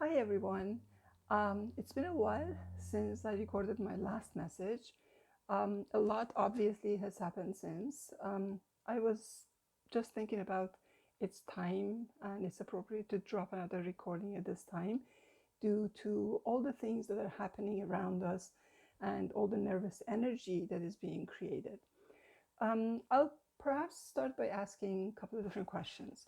Hi everyone. It's been a while since I recorded my last message. A lot obviously has happened since. I was just thinking about it's time and it's appropriate to drop another recording at this time due to all the things that are happening around us and all the nervous energy that is being created. I'll perhaps start by asking a couple of different questions.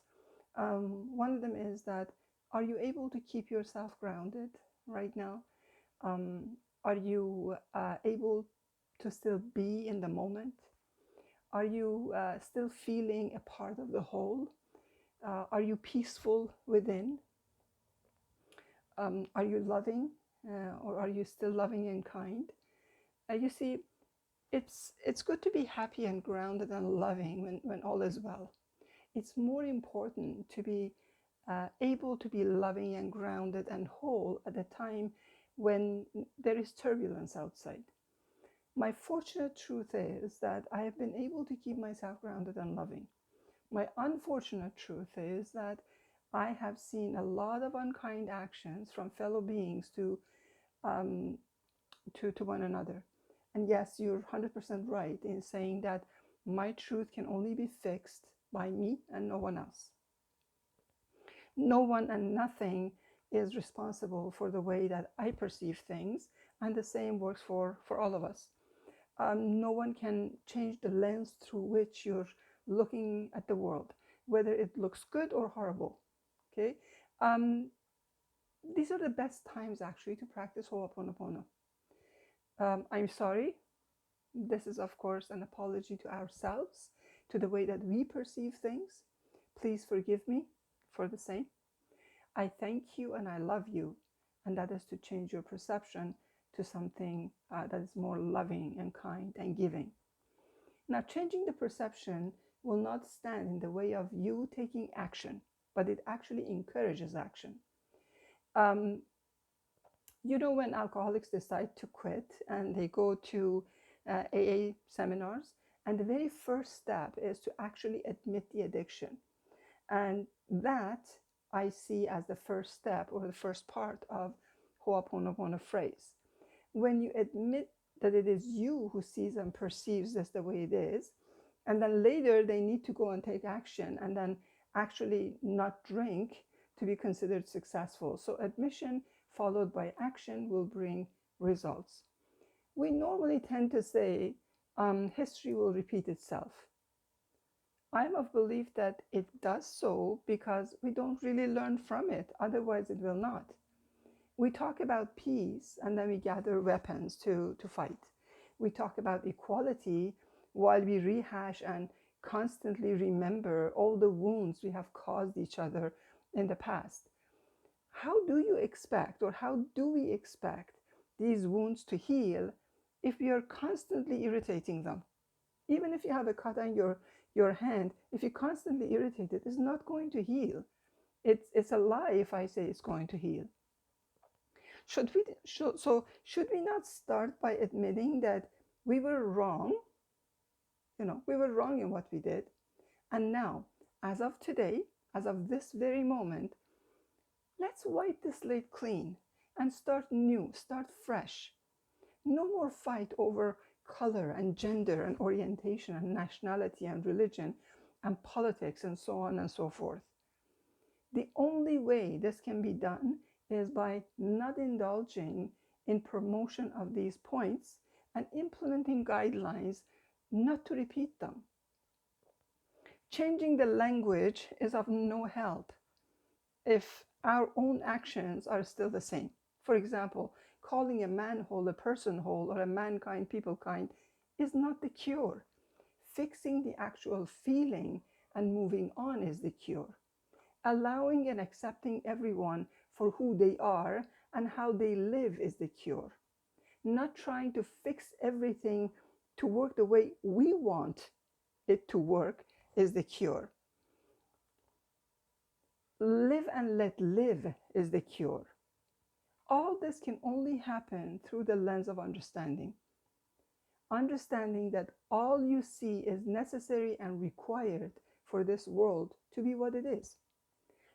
One of them is that are you able to keep yourself grounded right now? Are you able to still be in the moment? Are you still feeling a part of the whole? Are you peaceful within? Are you loving or are you still loving and kind? You see, it's good to be happy and grounded and loving when all is well. It's more important to be able to be loving and grounded and whole at a time when there is turbulence outside. My fortunate truth is that I have been able to keep myself grounded and loving. My unfortunate truth is that I have seen a lot of unkind actions from fellow beings um, to one another. And yes, you're 100% right in saying that my truth can only be fixed by me and no one else. No one and nothing is responsible for the way that I perceive things, and the same works for all of us. No one can change the lens through which you're looking at the world, whether it looks good or horrible. Okay, um, these are the best times actually to practice Ho'oponopono. I'm sorry. This is, of course, an apology to ourselves, to the way that we perceive things. Please forgive me for the same. I thank you and I love you. And that is to change your perception to something that is more loving and kind and giving. Now, changing the perception will not stand in the way of you taking action, but it actually encourages action. Um, when alcoholics decide to quit and they go to AA seminars, and the very first step is to actually admit the addiction. And that I see as the first step or the first part of Ho'oponopono phrase. When you admit that it is you who sees and perceives this the way it is, and then later they need to go and take action and then actually not drink to be considered successful. So admission followed by action will bring results. We normally tend to say history will repeat itself. I'm of belief that it does so because we don't really learn from it. Otherwise, it will not. We talk about peace and then we gather weapons to fight. We talk about equality while we rehash and constantly remember all the wounds we have caused each other in the past. How do you expect, or how do we expect these wounds to heal if we are constantly irritating them? Even if you have a cut on your hand, if you constantly irritate it, it's not going to heal. It's a lie if I say it's going to heal. Should we not start by admitting that we were wrong? We were wrong in what we did. And now, as of today, as of this very moment, let's wipe the slate clean and start new, start fresh. No more fight over color and gender and orientation and nationality and religion and politics and so on and so forth. The only way this can be done is by not indulging in promotion of these points and implementing guidelines not to repeat them. Changing the language is of no help if our own actions are still the same. For example, calling a man whole a person whole or a mankind people kind is not the cure. Fixing the actual feeling and moving on is the cure. Allowing and accepting everyone for who they are and how they live is the cure. Not trying to fix everything to work the way we want it to work is the cure. Live and let live is the cure. All this can only happen through the lens of understanding. Understanding that all you see is necessary and required for this world to be what it is.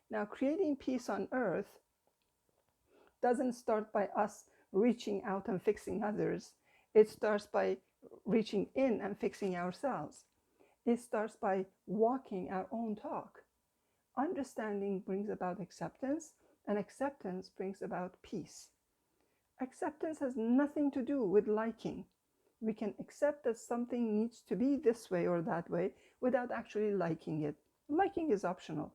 Now, creating peace on earth doesn't start by us reaching out and fixing others. It starts by reaching in and fixing ourselves. It starts by walking our own talk. Understanding brings about acceptance, and acceptance brings about peace. Acceptance has nothing to do with liking. We can accept that something needs to be this way or that way without actually liking it. Liking is optional.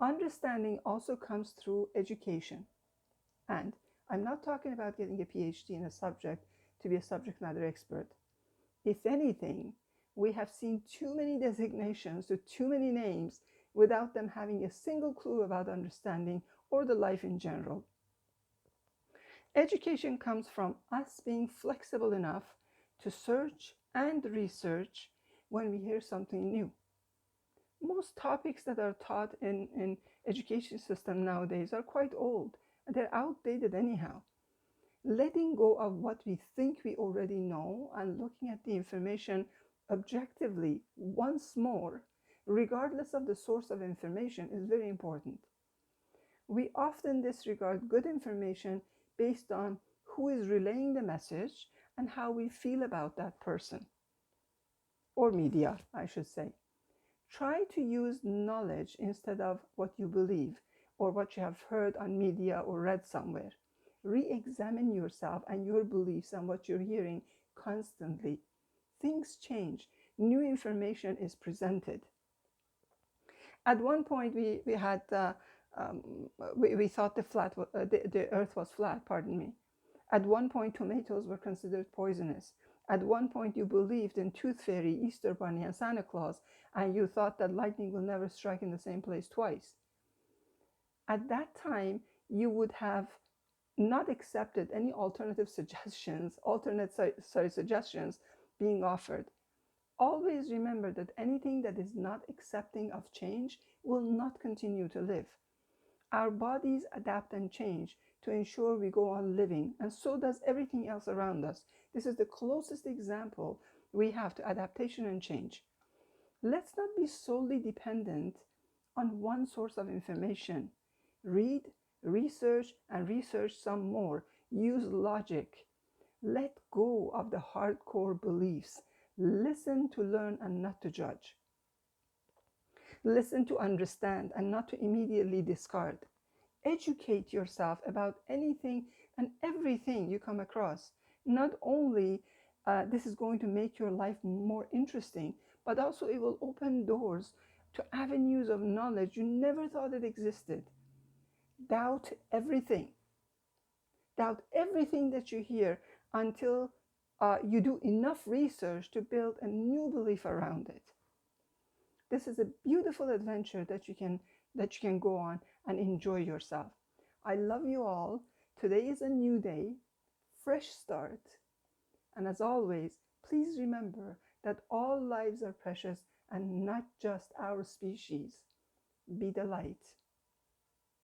Understanding also comes through education. And I'm not talking about getting a PhD in a subject to be a subject matter expert. If anything, we have seen too many designations to too many names without them having a single clue about understanding or the life in general. Education comes from us being flexible enough to search and research when we hear something new. Most topics that are taught in education system nowadays are quite old and they're outdated anyhow. Letting go of what we think we already know and looking at the information objectively once more, regardless of the source of information, is very important. We often disregard good information based on who is relaying the message and how we feel about that person, or media, I should say. Try to use knowledge instead of what you believe or what you have heard on media or read somewhere. Re-examine yourself and your beliefs and what you're hearing constantly. Things change. New information is presented. At one point, we thought the earth was flat, pardon me. At one point, tomatoes were considered poisonous. At one point, you believed in Tooth Fairy, Easter Bunny, and Santa Claus, and you thought that lightning will never strike in the same place twice. At that time, you would have not accepted any alternative suggestions, suggestions being offered. Always remember that anything that is not accepting of change will not continue to live. Our bodies adapt and change to ensure we go on living, and so does everything else around us. This is the closest example we have to adaptation and change. Let's not be solely dependent on one source of information. Read, research, and research some more. Use logic. Let go of the hardcore beliefs. Listen to learn and not to judge. Listen to understand and not to immediately discard. Educate yourself about anything and everything you come across. Not only this is going to make your life more interesting, but also it will open doors to avenues of knowledge you never thought it existed. Doubt everything. Doubt everything that you hear until you do enough research to build a new belief around it. This is a beautiful adventure that you can go on and enjoy yourself. I love you all. Today is a new day, fresh start. And as always, please remember that all lives are precious and not just our species. Be the light.